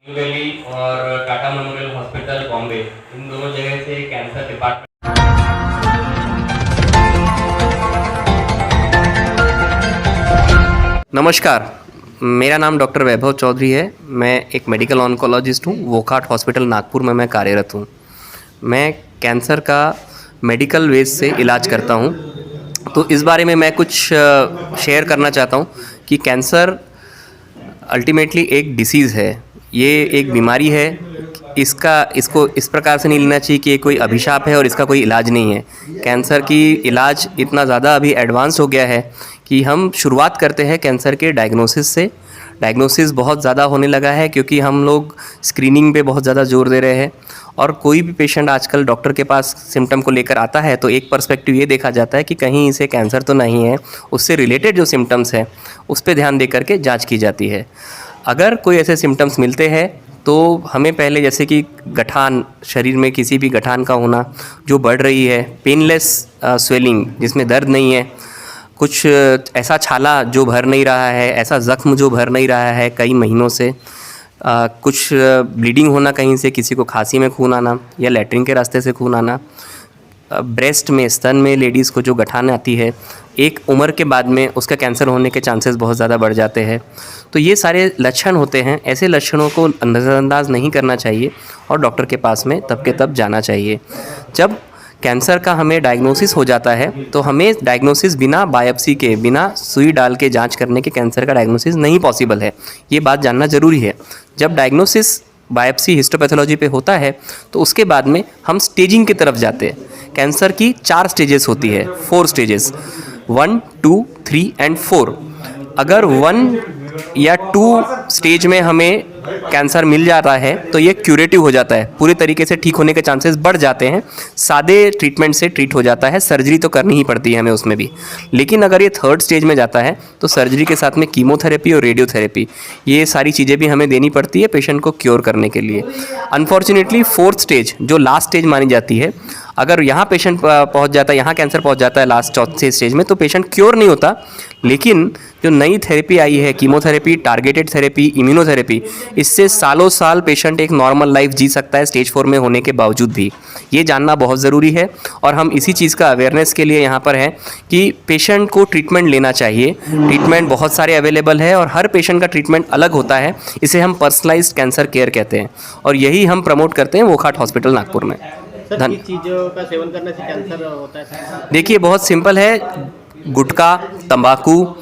दिल्ली और Tata memorial hospital Bombay, इन दोनों जगह से कैंसर डिपार्टमेंट। नमस्कार, मेरा नाम डॉक्टर वैभव चौधरी है। मैं एक मेडिकल ऑन्कोलॉजिस्ट हूँ। वोकाट हॉस्पिटल नागपुर में मैं कार्यरत हूँ। मैं कैंसर का मेडिकल वेज से इलाज करता हूँ। तो इस बारे में मैं कुछ शेयर करना चाहता हूँ कि कैंसर अल्टीमेटली एक डिसीज़ है। ये एक बीमारी है। इसको इस प्रकार से नहीं लेना चाहिए कि ये कोई अभिशाप है और इसका कोई इलाज नहीं है। कैंसर की इलाज इतना ज़्यादा अभी एडवांस हो गया है कि हम शुरुआत करते हैं कैंसर के डायग्नोसिस से। डायग्नोसिस बहुत ज़्यादा होने लगा है क्योंकि हम लोग स्क्रीनिंग पे बहुत ज़्यादा जोर दे रहे हैं। और कोई भी पेशेंट आजकल डॉक्टर के पास सिम्टम को लेकर आता है तो एक पर्सपेक्टिव ये देखा जाता है कि कहीं इसे कैंसर तो नहीं है। उससे रिलेटेड जो सिम्टम्स हैं उस पर ध्यान दे करके जाँच की जाती है। अगर कोई ऐसे सिम्टम्स मिलते हैं तो हमें पहले, जैसे कि गठान, शरीर में किसी भी गठान का होना जो बढ़ रही है, पेनलेस स्वेलिंग जिसमें दर्द नहीं है, कुछ ऐसा छाला जो भर नहीं रहा है, ऐसा ज़ख्म जो भर नहीं रहा है कई महीनों से, कुछ ब्लीडिंग होना कहीं से, किसी को खांसी में खून आना या लैट्रिन के रास्ते से खून आना, ब्रेस्ट में, स्तन में लेडीज़ को जो गठान आती है, एक उम्र के बाद में उसका कैंसर होने के चांसेस बहुत ज़्यादा बढ़ जाते हैं। तो ये सारे लक्षण होते हैं। ऐसे लक्षणों को नज़रअंदाज नहीं करना चाहिए और डॉक्टर के पास में तब के तब जाना चाहिए। जब कैंसर का हमें डायग्नोसिस हो जाता है तो हमें डायग्नोसिस बिना बायोप्सी के, बिना सुई डाल के जांच करने के कैंसर का डायग्नोसिस नहीं पॉसिबल है। ये बात जानना ज़रूरी है। जब डायग्नोसिस बायोप्सी हिस्टोपैथोलॉजी पे होता है तो उसके बाद में हम स्टेजिंग की तरफ जाते हैं। कैंसर की 4 स्टेजेस होती है, 4 स्टेजेस, 1, 2, 3 एंड 4। अगर 1 या 2 स्टेज में हमें कैंसर मिल जाता है तो ये क्यूरेटिव हो जाता है, पूरे तरीके से ठीक होने के चांसेस बढ़ जाते हैं। सादे ट्रीटमेंट से ट्रीट हो जाता है, सर्जरी तो करनी ही पड़ती है हमें उसमें भी। लेकिन अगर ये 3rd स्टेज में जाता है तो सर्जरी के साथ में कीमोथेरेपी और रेडियोथेरेपी, ये सारी चीज़ें भी हमें देनी पड़ती है पेशेंट को क्योर करने के लिए। अनफॉर्चुनेटली 4th स्टेज, जो लास्ट स्टेज मानी जाती है, अगर यहाँ पेशेंट पहुँच जाता है, यहाँ कैंसर पहुँच जाता है लास्ट 4th स्टेज में, तो पेशेंट क्योर नहीं होता। लेकिन जो नई थेरेपी आई है, कीमोथेरेपी, टारगेटेड थेरेपी, इम्यूनोथेरेपी, इससे सालों साल पेशेंट एक नॉर्मल लाइफ जी सकता है स्टेज 4 में होने के बावजूद भी। ये जानना बहुत ज़रूरी है और हम इसी चीज़ का अवेयरनेस के लिए यहाँ पर हैं कि पेशेंट को ट्रीटमेंट लेना चाहिए। ट्रीटमेंट बहुत सारे अवेलेबल है और हर पेशेंट का ट्रीटमेंट अलग होता है। इसे हम पर्सनलाइज्ड कैंसर केयर कहते हैं और यही हम प्रमोट करते हैं वोकाट हॉस्पिटल नागपुर में। सर, किस चीज़ों का सेवन करने से कैंसर होता है? देखिए, बहुत सिंपल है। गुटखा, तंबाकू,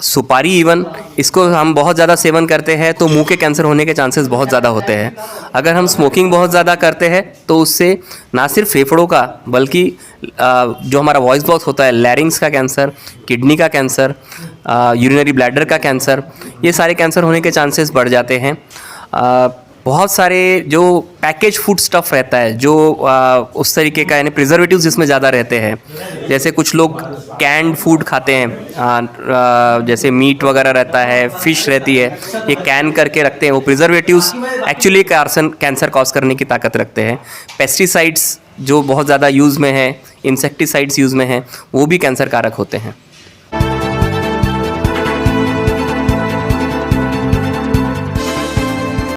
सुपारी, इवन इसको हम बहुत ज़्यादा सेवन करते हैं तो मुंह के कैंसर होने के चांसेस बहुत ज़्यादा होते हैं। अगर हम स्मोकिंग बहुत ज़्यादा करते हैं तो उससे ना सिर्फ फेफड़ों का बल्कि जो हमारा वॉइस बॉक्स होता है, लैरिंग्स का कैंसर, किडनी का कैंसर, यूरिनरी ब्लैडर का कैंसर, ये सारे कैंसर होने के चांसेस बढ़ जाते हैं। बहुत सारे जो पैकेज फूड स्टफ़ रहता है, जो उस तरीके का, यानी प्रिजर्वेटिव्स जिसमें ज़्यादा रहते हैं, जैसे कुछ लोग कैंड फूड खाते हैं, जैसे मीट वगैरह रहता है, फ़िश रहती है, ये कैन करके रखते हैं। वो प्रिजर्वेटिव्स एक्चुअली कैंसर कॉज करने की ताकत रखते हैं। पेस्टिसाइड्स जो बहुत ज़्यादा यूज़ में है, इंसेक्टिसाइड्स यूज़ में हैं, वो भी कैंसर कारक होते हैं।